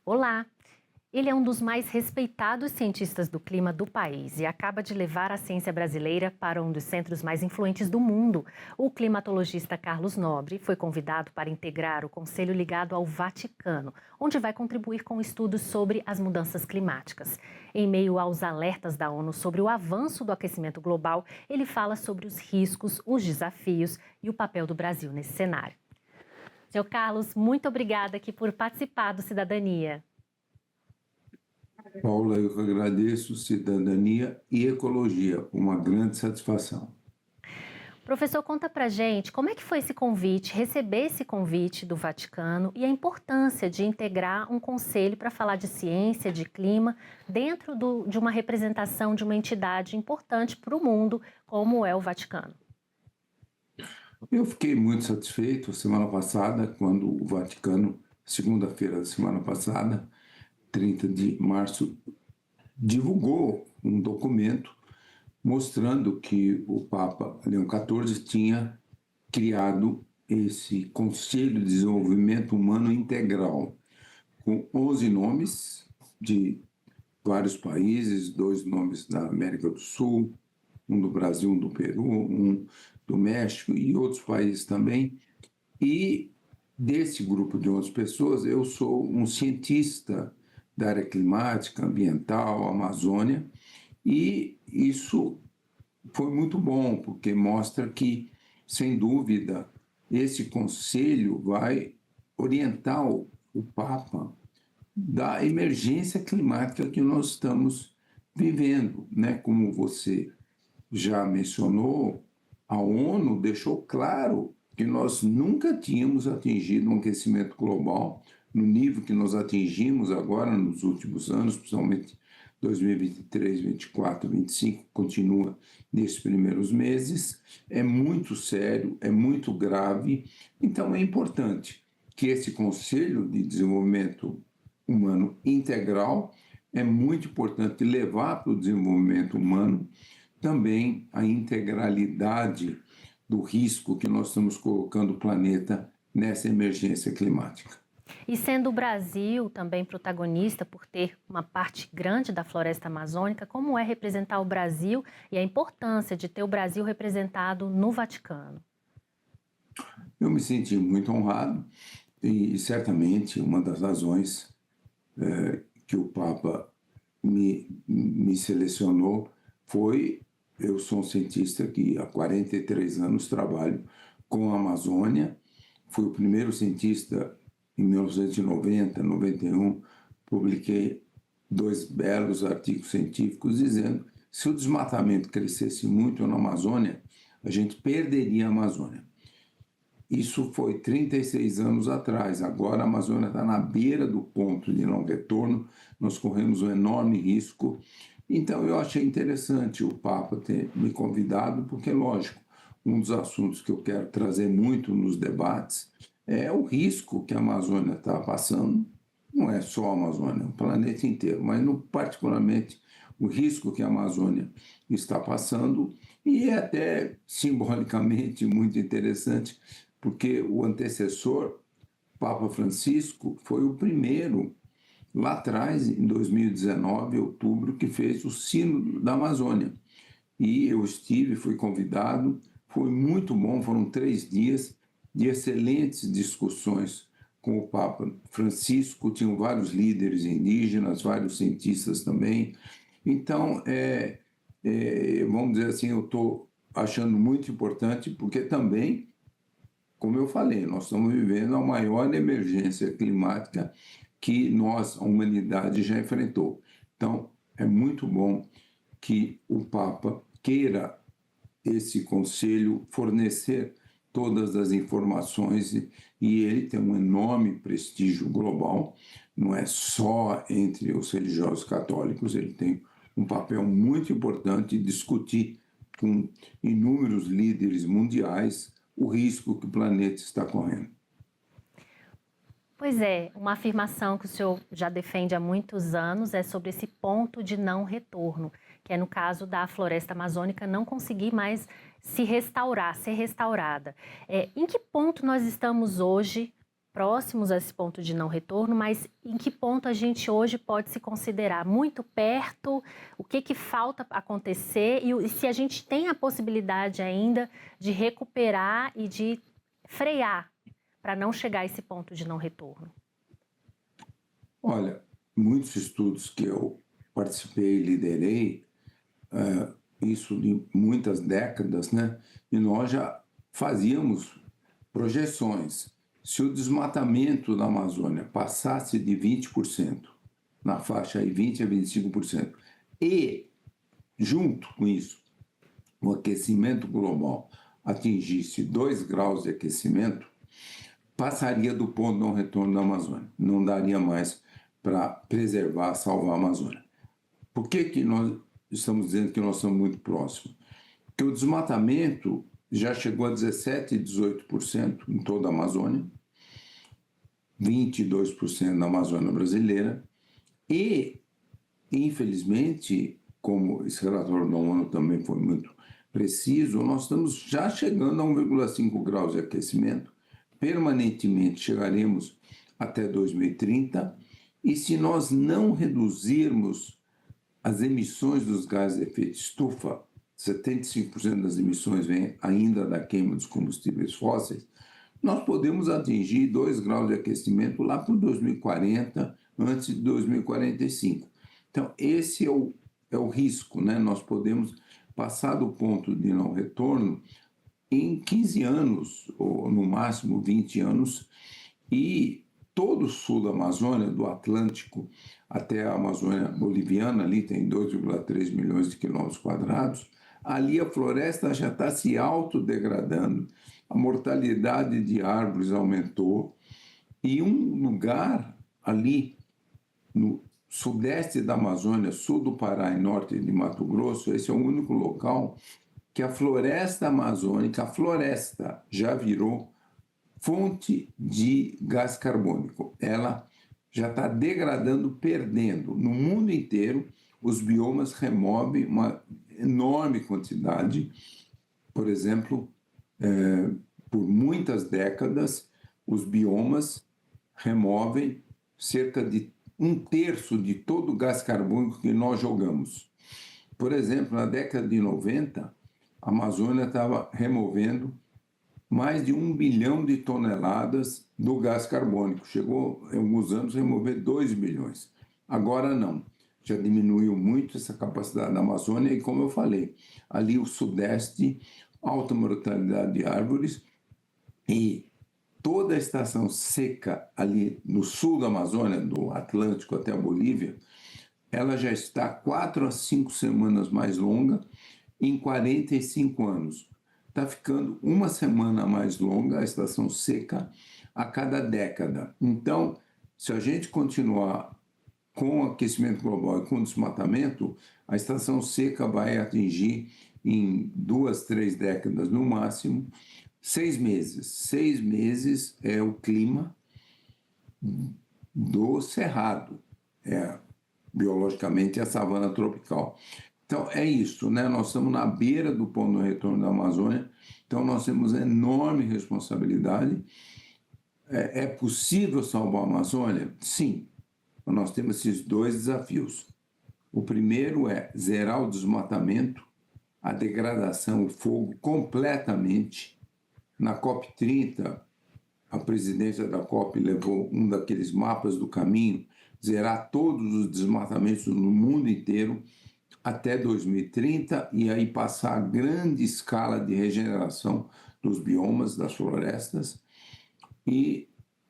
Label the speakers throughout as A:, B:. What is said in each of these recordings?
A: Olá! Ele é um dos mais respeitados cientistas do clima do país e acaba de levar a ciência brasileira para um dos centros mais influentes do mundo. O climatologista Carlos Nobre foi convidado para integrar o conselho ligado ao Vaticano, onde vai contribuir com estudos sobre as mudanças climáticas. Em meio aos alertas da ONU sobre o avanço do aquecimento global, ele fala sobre os riscos, os desafios e o papel do Brasil nesse cenário. Seu Carlos, muito obrigada aqui por participar do Cidadania.
B: Paula, eu que agradeço cidadania e ecologia, uma grande satisfação.
A: Professor, conta pra gente como é que foi esse convite, receber esse convite do Vaticano e a importância de integrar um conselho para falar de ciência, de clima, dentro de uma representação de uma entidade importante para o mundo, como é o Vaticano.
B: Eu fiquei muito satisfeito semana passada, quando o Vaticano, segunda-feira da semana passada, 30 de março, divulgou um documento mostrando que o Papa Leão XIV tinha criado esse Conselho de Desenvolvimento Humano Integral, com 11 nomes de vários países, 2 nomes da América do Sul, um do Brasil, um do Peru, um do México e outros países também. E desse grupo de 11 pessoas, eu sou um cientista da área climática, ambiental, Amazônia, e isso foi muito bom, porque mostra que, sem dúvida, esse conselho vai orientar o Papa da emergência climática que nós estamos vivendo, né? Como você já mencionou, a ONU deixou claro que nós nunca tínhamos atingido um aquecimento global no nível que nós atingimos agora nos últimos anos, principalmente 2023, 24, 25, continua nesses primeiros meses. É muito sério, é muito grave, então é importante que esse Conselho de Desenvolvimento Humano Integral é muito importante levar para o desenvolvimento humano também a integralidade do risco que nós estamos colocando o planeta nessa emergência climática.
A: E sendo o Brasil também protagonista por ter uma parte grande da floresta amazônica, como é representar o Brasil e a importância de ter o Brasil representado no Vaticano?
B: Eu me senti muito honrado e certamente uma das razões que o Papa me selecionou foi: eu sou um cientista que há 43 anos trabalho com a Amazônia, fui o primeiro cientista em 1990, 91, publiquei 2 belos artigos científicos dizendo que se o desmatamento crescesse muito na Amazônia, a gente perderia a Amazônia. Isso foi 36 anos atrás. Agora a Amazônia está na beira do ponto de não retorno, nós corremos um enorme risco. Então eu achei interessante o Papa ter me convidado, porque, lógico, um dos assuntos que eu quero trazer muito nos debates é o risco que a Amazônia está passando. Não é só a Amazônia, é o planeta inteiro, mas particularmente o risco que a Amazônia está passando, e é até simbolicamente muito interessante, porque o antecessor, Papa Francisco, foi o primeiro, lá atrás, em 2019, outubro, que fez o Sínodo da Amazônia. E eu fui convidado, foi muito bom, foram 3 dias de excelentes discussões com o Papa Francisco, tinham vários líderes indígenas, vários cientistas também. Então, vamos dizer assim, eu estou achando muito importante, porque também, como eu falei, nós estamos vivendo a maior emergência climática que nós, a humanidade, já enfrentou. Então, é muito bom que o Papa queira esse conselho fornecer todas as informações, e ele tem um enorme prestígio global, não é só entre os religiosos católicos, ele tem um papel muito importante de discutir com inúmeros líderes mundiais o risco que o planeta está correndo.
A: Pois é, uma afirmação que o senhor já defende há muitos anos é sobre esse ponto de não retorno, que é no caso da floresta amazônica não conseguir mais se restaurar, ser restaurada. Em que ponto nós estamos hoje, próximos a esse ponto de não retorno, mas em que ponto a gente hoje pode se considerar muito perto? O que falta acontecer e se a gente tem a possibilidade ainda de recuperar e de frear para não chegar a esse ponto de não retorno?
B: Olha, muitos estudos que eu participei e liderei, isso de muitas décadas, né? E nós já fazíamos projeções. Se o desmatamento da Amazônia passasse de 20%, na faixa aí 20 a 25%, e, junto com isso, o aquecimento global atingisse 2 graus de aquecimento, passaria do ponto de não retorno da Amazônia. Não daria mais para preservar, salvar a Amazônia. Por que nós estamos dizendo que nós estamos muito próximos? Porque o desmatamento já chegou a 17% e 18% em toda a Amazônia, 22% na Amazônia brasileira, e, infelizmente, como esse relatório da ONU também foi muito preciso, nós estamos já chegando a 1,5 graus de aquecimento, permanentemente chegaremos até 2030, e se nós não reduzirmos as emissões dos gases de efeito estufa, 75% das emissões vêm ainda da queima dos combustíveis fósseis, nós podemos atingir 2 graus de aquecimento lá para 2040, antes de 2045. Então, esse é o risco, né? Nós podemos passar do ponto de não retorno em 15 anos, ou no máximo 20 anos, e todo o sul da Amazônia, do Atlântico até a Amazônia boliviana, ali tem 2,3 milhões de quilômetros quadrados, ali a floresta já está se autodegradando, a mortalidade de árvores aumentou, e um lugar ali no sudeste da Amazônia, sul do Pará e norte de Mato Grosso, esse é o único local que a floresta amazônica, a floresta já virou fonte de gás carbônico. Ela já está degradando, perdendo. No mundo inteiro, os biomas removem uma enorme quantidade. Por exemplo, por muitas décadas, os biomas removem cerca de 1/3 de todo o gás carbônico que nós jogamos. Por exemplo, na década de 90, a Amazônia estava removendo mais de 1 bilhão de toneladas do gás carbônico. Chegou, em alguns anos, a remover 2 bilhões. Agora não. Já diminuiu muito essa capacidade da Amazônia e, como eu falei, ali o sudeste, alta mortalidade de árvores e toda a estação seca ali no sul da Amazônia, do Atlântico até a Bolívia, ela já está 4 a 5 semanas mais longa em 45 anos. Está ficando uma semana mais longa a estação seca a cada década. Então, se a gente continuar com o aquecimento global e com o desmatamento, a estação seca vai atingir em 2, 3 décadas no máximo 6 meses. 6 meses é o clima do Cerrado, biologicamente a savana tropical. Então, é isso, né? Nós estamos na beira do ponto de retorno da Amazônia, então nós temos enorme responsabilidade. É possível salvar a Amazônia? Sim, nós temos esses 2 desafios. O primeiro é zerar o desmatamento, a degradação, o fogo completamente. Na COP30, a presidência da COP levou um daqueles mapas do caminho, zerar todos os desmatamentos no mundo inteiro até 2030 e aí passar a grande escala de regeneração dos biomas, das florestas e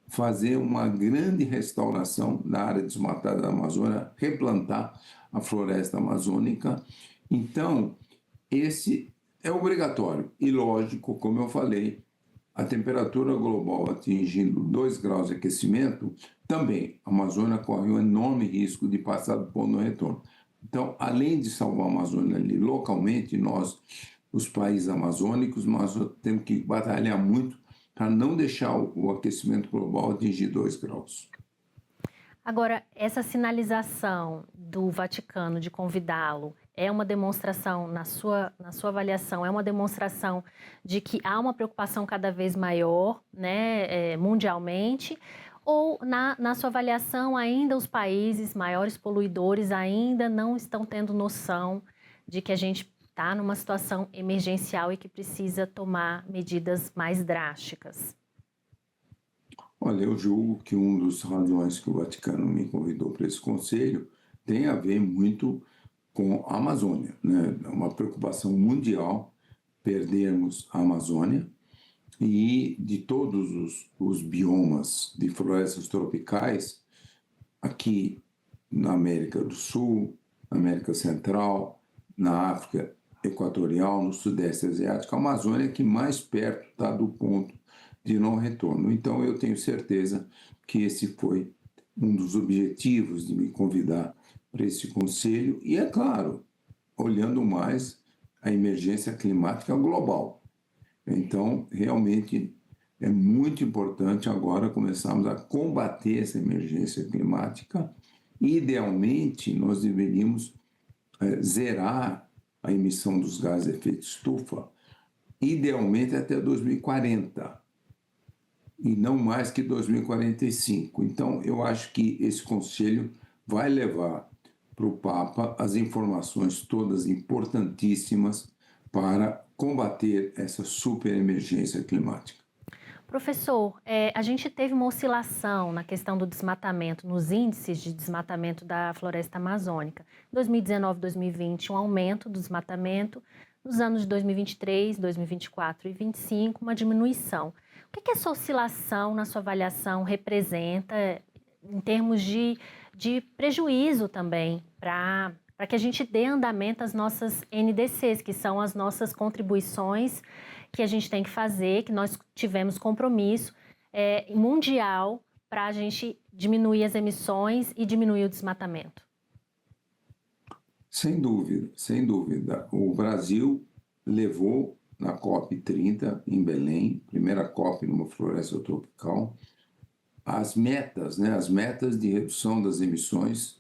B: fazer uma grande restauração da área desmatada da Amazônia, replantar a floresta amazônica. Então, esse é obrigatório e lógico, como eu falei, a temperatura global atingindo 2 graus de aquecimento, também a Amazônia corre um enorme risco de passar do ponto de retorno. Então, além de salvar a Amazônia ali localmente, nós, os países amazônicos, nós temos que batalhar muito para não deixar o aquecimento global atingir 2 graus.
A: Agora, essa sinalização do Vaticano de convidá-lo é uma demonstração, na sua avaliação, é uma demonstração de que há uma preocupação cada vez maior, né, mundialmente, ou na sua avaliação ainda os países maiores poluidores ainda não estão tendo noção de que a gente está numa situação emergencial e que precisa tomar medidas mais drásticas?
B: Olha, eu julgo que um dos razões que o Vaticano me convidou para esse conselho tem a ver muito com a Amazônia, né? É uma preocupação mundial perdermos a Amazônia e de todos os biomas de florestas tropicais aqui na América do Sul, na América Central, na África Equatorial, no Sudeste Asiático, a Amazônia é que mais perto está do ponto de não retorno. Então, eu tenho certeza que esse foi um dos objetivos de me convidar para esse conselho, e, é claro, olhando mais a emergência climática global. Então, realmente, é muito importante agora começarmos a combater essa emergência climática. Idealmente, nós deveríamos zerar a emissão dos gases de efeito estufa, idealmente até 2040, e não mais que 2045. Então, eu acho que esse conselho vai levar para o Papa as informações todas importantíssimas para combater essa super emergência climática.
A: Professor, a gente teve uma oscilação na questão do desmatamento, nos índices de desmatamento da floresta amazônica. 2019, 2020, um aumento do desmatamento. Nos anos de 2023, 2024 e 2025, uma diminuição. O que essa oscilação, na sua avaliação, representa em termos de prejuízo também para que a gente dê andamento às nossas NDCs, que são as nossas contribuições que a gente tem que fazer, que nós tivemos compromisso mundial para a gente diminuir as emissões e diminuir o desmatamento?
B: Sem dúvida, sem dúvida. O Brasil levou na COP30 em Belém, primeira COP numa floresta tropical, as metas, né, as metas de redução das emissões,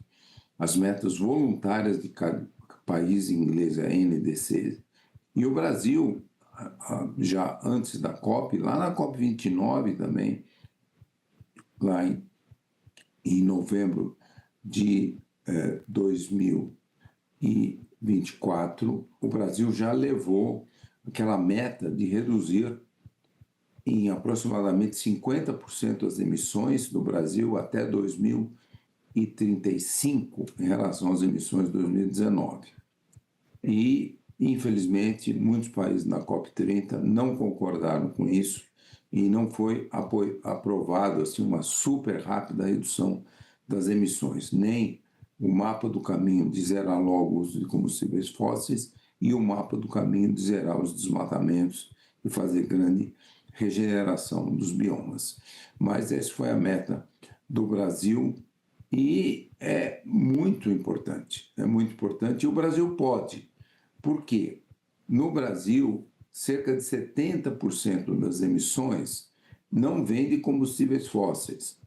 B: as metas voluntárias de cada país, em inglês é NDC. E o Brasil, já antes da COP, lá na COP29 também, lá em novembro de 2024, o Brasil já levou aquela meta de reduzir em aproximadamente 50% as emissões do Brasil até 2035 em relação às emissões de 2019. E, infelizmente, muitos países na COP30 não concordaram com isso e não foi aprovado assim, uma super rápida redução das emissões, nem o mapa do caminho de zerar logo o uso de combustíveis fósseis e o mapa do caminho de zerar os desmatamentos e fazer grande regeneração dos biomas. Mas essa foi a meta do Brasil e é muito importante, e o Brasil pode. Por quê? No Brasil, cerca de 70% das emissões não vem de combustíveis fósseis.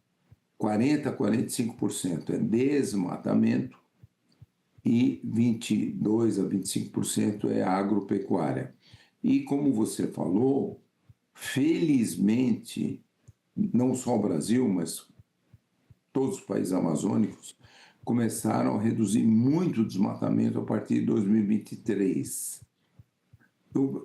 B: 40% a 45% é desmatamento e 22% a 25% é agropecuária. E como você falou, felizmente, não só o Brasil, mas todos os países amazônicos começaram a reduzir muito o desmatamento a partir de 2023.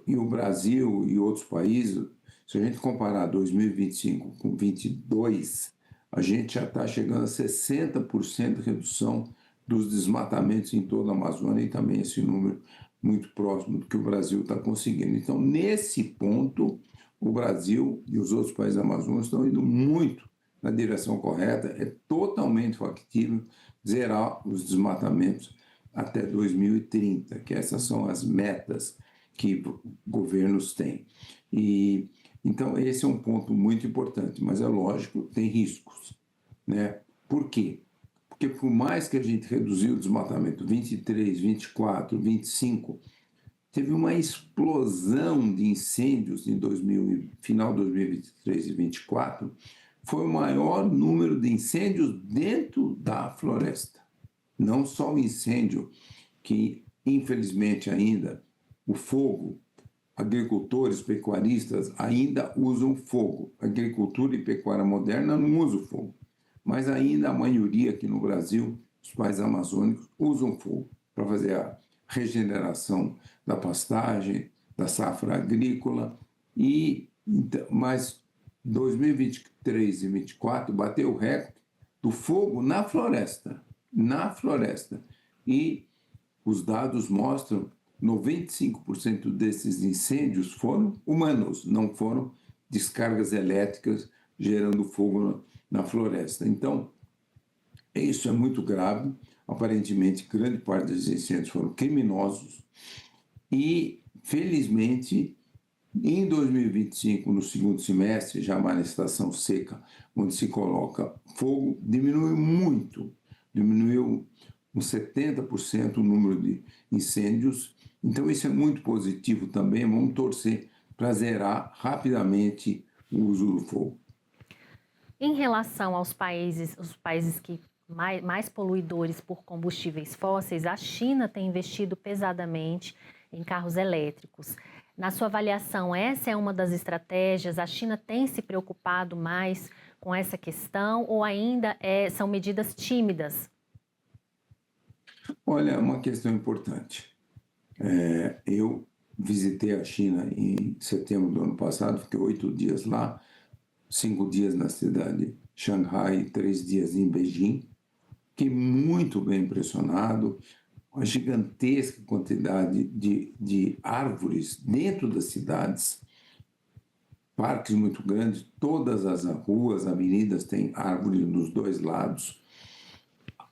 B: E o Brasil e outros países, se a gente comparar 2025 com 2022, a gente já está chegando a 60% de redução dos desmatamentos em toda a Amazônia, e também esse número muito próximo do que o Brasil está conseguindo. Então, nesse ponto, o Brasil e os outros países amazônicos estão indo muito na direção correta. É totalmente factível zerar os desmatamentos até 2030, que essas são as metas que governos têm. E então esse é um ponto muito importante, mas é lógico, tem riscos, né? Por quê? Porque por mais que a gente reduziu o desmatamento 23, 24, 25, teve uma explosão de incêndios em final de 2023 e 2024, foi o maior número de incêndios dentro da floresta. Não só o incêndio que infelizmente ainda, o fogo, agricultores, pecuaristas ainda usam fogo. Agricultura e pecuária moderna não usam fogo, mas ainda a maioria aqui no Brasil, os países amazônicos, usam fogo para fazer a regeneração da pastagem, da safra agrícola, mas 2023 e 2024 bateu o recorde do fogo na floresta. E os dados mostram 95% desses incêndios foram humanos, não foram descargas elétricas gerando fogo na floresta. Então, isso é muito grave. Aparentemente, grande parte dos incêndios foram criminosos e, felizmente, em 2025, no segundo semestre, já mais na estação seca, onde se coloca fogo, diminuiu uns 70% o número de incêndios. Então, isso é muito positivo também. Vamos torcer para zerar rapidamente o uso do fogo.
A: Em relação aos países, os países que mais poluidores por combustíveis fósseis, a China tem investido pesadamente em carros elétricos. Na sua avaliação, essa é uma das estratégias? A China tem se preocupado mais com essa questão ou ainda são medidas tímidas?
B: Olha, é uma questão importante. Eu visitei a China em setembro do ano passado, fiquei 8 dias lá, 5 dias na cidade de Xangai, 3 dias em Beijing. Fiquei muito bem impressionado, uma gigantesca quantidade de árvores dentro das cidades, parques muito grandes, todas as ruas, avenidas têm árvores nos dois lados,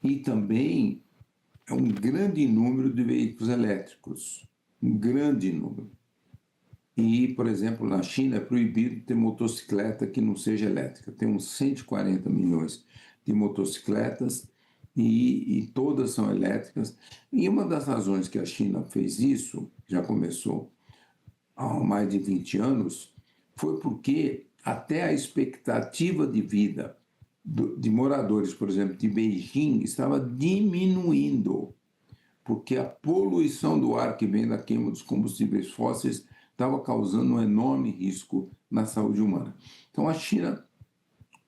B: e também é um grande número de veículos elétricos, um grande número. E, por exemplo, na China é proibido ter motocicleta que não seja elétrica. Tem uns 140 milhões de motocicletas e todas são elétricas. E uma das razões que a China fez isso, já começou há mais de 20 anos, foi porque até a expectativa de vida de moradores, por exemplo, de Beijing, estava diminuindo, porque a poluição do ar que vem da queima dos combustíveis fósseis estava causando um enorme risco na saúde humana. Então, a China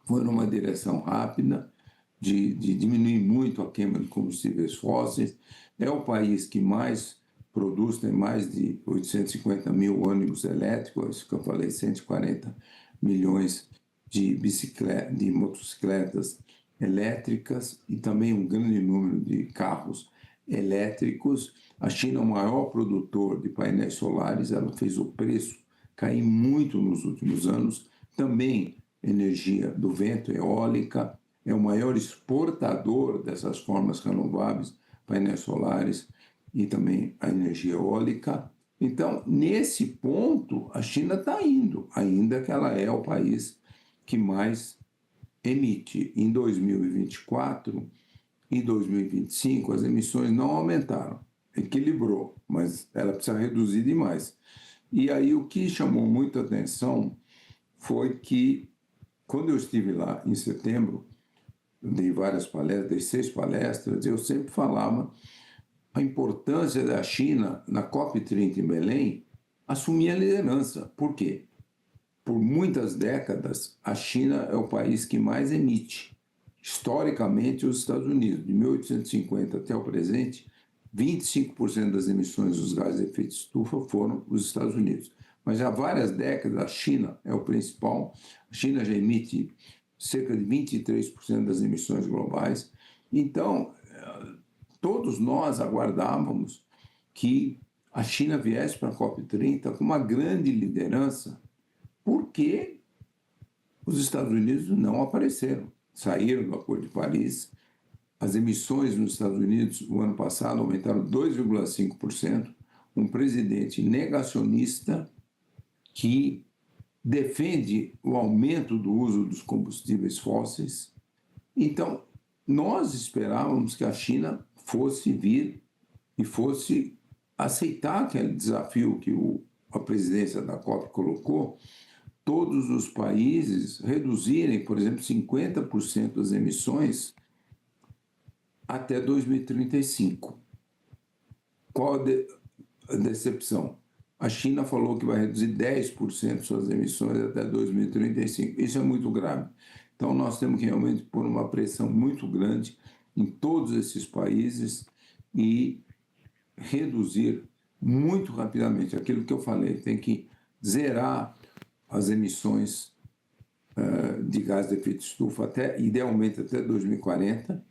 B: foi numa direção rápida de diminuir muito a queima de combustíveis fósseis. É o país que mais produz, tem mais de 850 mil ônibus elétricos, isso que eu falei, 140 milhões de motocicletas elétricas e também um grande número de carros elétricos. A China é o maior produtor de painéis solares, ela fez o preço cair muito nos últimos anos. Também energia do vento, eólica, é o maior exportador dessas formas renováveis, painéis solares e também a energia eólica. Então, nesse ponto, a China está indo, ainda que ela é o país que mais emite. Em 2024 e 2025, as emissões não aumentaram, equilibrou, mas ela precisa reduzir demais. E aí o que chamou muita atenção foi que, quando eu estive lá em setembro, eu dei várias palestras, dei 6 palestras, eu sempre falava a importância da China, na COP30 em Belém, assumir a liderança. Por quê? Por muitas décadas, a China é o país que mais emite. Historicamente, os Estados Unidos, de 1850 até o presente, 25% das emissões dos gases de efeito estufa foram os Estados Unidos. Mas há várias décadas, a China é o principal. A China já emite cerca de 23% das emissões globais. Então, todos nós aguardávamos que a China viesse para a COP30 com uma grande liderança, porque os Estados Unidos não apareceram, saíram do Acordo de Paris. As emissões nos Estados Unidos, no ano passado, aumentaram 2,5%. Um presidente negacionista que defende o aumento do uso dos combustíveis fósseis. Então, nós esperávamos que a China fosse vir e fosse aceitar aquele desafio que a presidência da COP colocou, todos os países reduzirem, por exemplo, 50% das emissões até 2035. qual a decepção? A China falou que vai reduzir 10% suas emissões até 2035. Isso é muito grave. Então, nós temos que realmente pôr uma pressão muito grande em todos esses países e reduzir muito rapidamente aquilo que eu falei. Tem que zerar as emissões de gás de efeito estufa, idealmente até 2040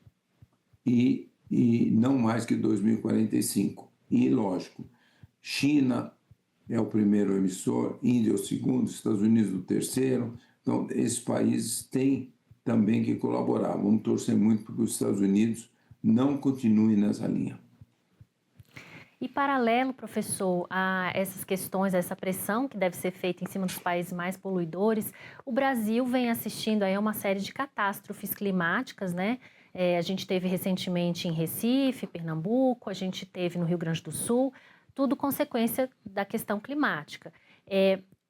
B: e não mais que 2045. E, lógico, China é o primeiro emissor, Índia é o segundo, Estados Unidos o terceiro. Então, esses países têm também que colaborar. Vamos torcer muito para que os Estados Unidos não continuem nessa linha.
A: E paralelo, professor, a essas questões, a essa pressão que deve ser feita em cima dos países mais poluidores, o Brasil vem assistindo aí a uma série de catástrofes climáticas, né? A gente teve recentemente em Recife, Pernambuco, a gente teve no Rio Grande do Sul, tudo consequência da questão climática.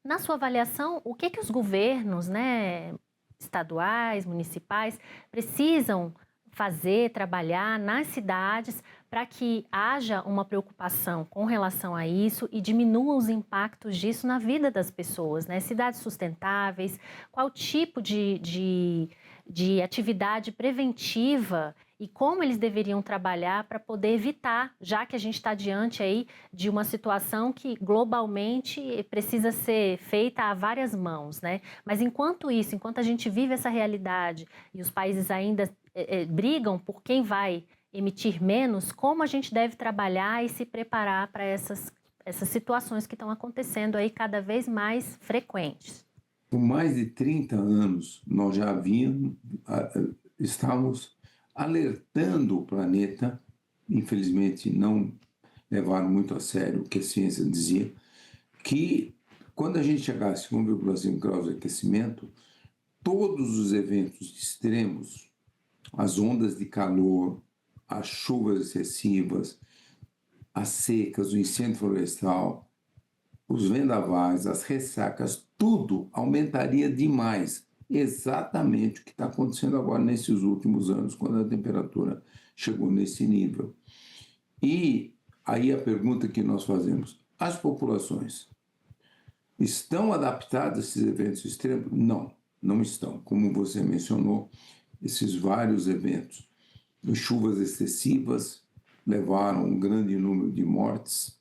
A: Na sua avaliação, o que os governos, né, estaduais, municipais, precisam fazer, trabalhar nas cidades para que haja uma preocupação com relação a isso e diminua os impactos disso na vida das pessoas, né? Cidades sustentáveis, qual tipo de atividade preventiva e como eles deveriam trabalhar para poder evitar, já que a gente está diante aí de uma situação que globalmente precisa ser feita a várias mãos, né? Mas enquanto isso, enquanto a gente vive essa realidade e os países ainda brigam por quem vai emitir menos, como a gente deve trabalhar e se preparar para essas situações que estão acontecendo aí cada vez mais frequentes?
B: Por mais de 30 anos, nós já estamos alertando o planeta, infelizmente não levaram muito a sério o que a ciência dizia, que quando a gente chegasse a 1,5 graus de aquecimento, todos os eventos extremos, as ondas de calor, as chuvas excessivas, as secas, o incêndio florestal, os vendavais, as ressacas, tudo aumentaria demais. Exatamente o que está acontecendo agora nesses últimos anos, quando a temperatura chegou nesse nível. E aí a pergunta que nós fazemos: as populações estão adaptadas a esses eventos extremos? Não, não estão. Como você mencionou, esses vários eventos. As chuvas excessivas levaram um grande número de mortes.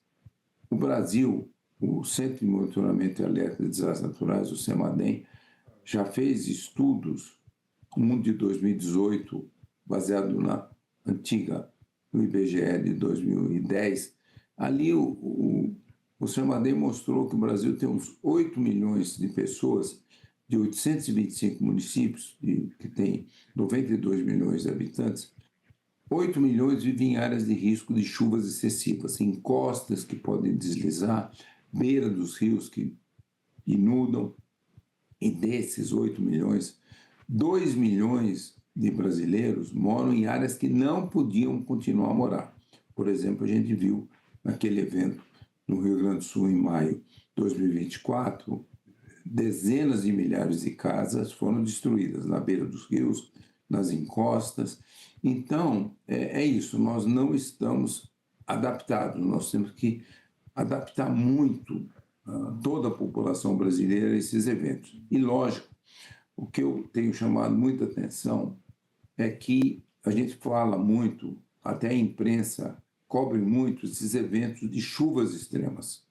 B: O Brasil, o Centro de Monitoramento e Alerta de Desastres Naturais, o CEMADEM, já fez estudos, um de 2018, baseado na antiga, no IBGE de 2010. Ali o CEMADEM mostrou que o Brasil tem uns 8 milhões de pessoas, de 825 municípios, que tem 92 milhões de habitantes. 8 milhões vivem em áreas de risco de chuvas excessivas, em costas que podem deslizar, beira dos rios que inundam. E desses 8 milhões, 2 milhões de brasileiros moram em áreas que não podiam continuar a morar. Por exemplo, a gente viu naquele evento no Rio Grande do Sul, em maio de 2024, dezenas de milhares de casas foram destruídas na beira dos rios, nas encostas. Então, é isso, nós não estamos adaptados, nós temos que adaptar muito toda a população brasileira a esses eventos. E, lógico, o que eu tenho chamado muita atenção é que a gente fala muito, até a imprensa cobre muito esses eventos de chuvas extremas.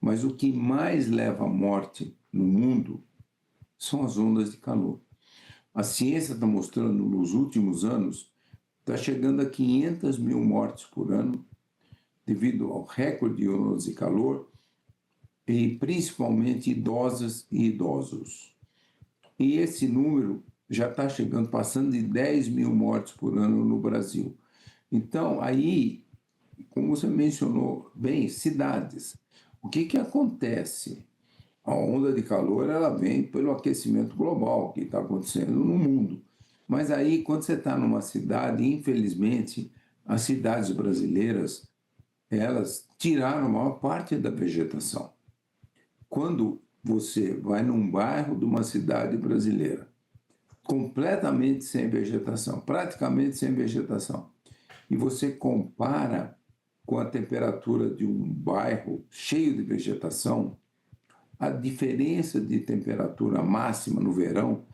B: Mas o que mais leva à morte no mundo são as ondas de calor. A ciência está mostrando, nos últimos anos, está chegando a 500 mil mortes por ano, devido ao recorde de ondas de calor, e principalmente idosas e idosos. E esse número já está chegando, passando de 10 mil mortes por ano no Brasil. Então, aí, como você mencionou bem, cidades. O que acontece? A onda de calor ela vem pelo aquecimento global que está acontecendo no mundo. Mas aí, quando você está numa cidade, infelizmente, as cidades brasileiras, elas tiraram a maior parte da vegetação. Quando você vai num bairro de uma cidade brasileira, completamente sem vegetação, praticamente sem vegetação, e você compara com a temperatura de um bairro cheio de vegetação, a diferença de temperatura máxima no verão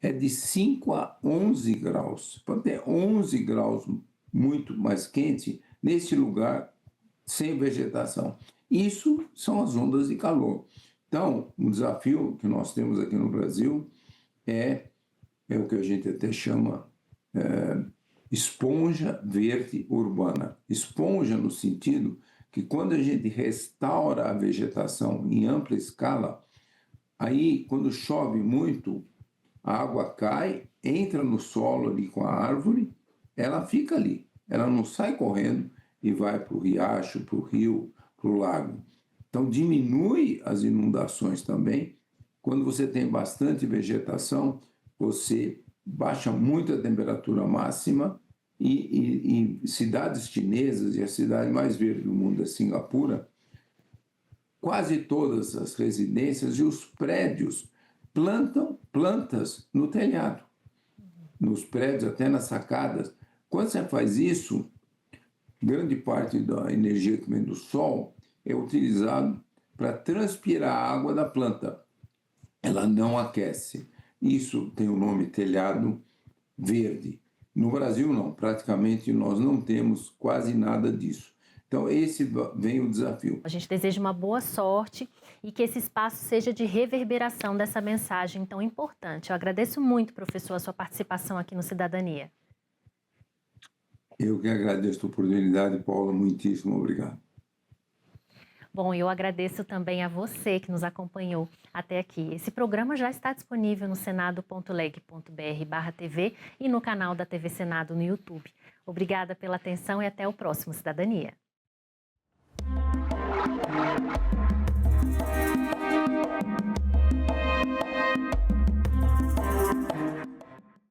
B: é de 5 a 11 graus. Pode ter 11 graus muito mais quente nesse lugar sem vegetação. Isso são as ondas de calor. Então, um desafio que nós temos aqui no Brasil é o que a gente até chama esponja verde urbana. Esponja no sentido que quando a gente restaura a vegetação em ampla escala, aí quando chove muito, a água cai, entra no solo ali com a árvore, ela fica ali, ela não sai correndo e vai para o riacho, para o rio, para o lago. Então diminui as inundações também. Quando você tem bastante vegetação, você baixa muito a temperatura máxima e cidades chinesas, e a cidade mais verde do mundo é Singapura, quase todas as residências e os prédios plantam plantas no telhado, nos prédios, até nas sacadas. Quando você faz isso, grande parte da energia que vem do sol é utilizado para transpirar a água da planta. Ela não aquece. Isso tem o nome telhado verde. No Brasil, não. Praticamente, nós não temos quase nada disso. Então, esse vem o desafio.
A: A gente deseja uma boa sorte e que esse espaço seja de reverberação dessa mensagem tão importante. Eu agradeço muito, professor, a sua participação aqui no Cidadania.
B: Eu que agradeço a oportunidade, Paula. Muitíssimo obrigado.
A: Bom, eu agradeço também a você que nos acompanhou até aqui. Esse programa já está disponível no senado.leg.br/TV e no canal da TV Senado no YouTube. Obrigada pela atenção e até o próximo Cidadania.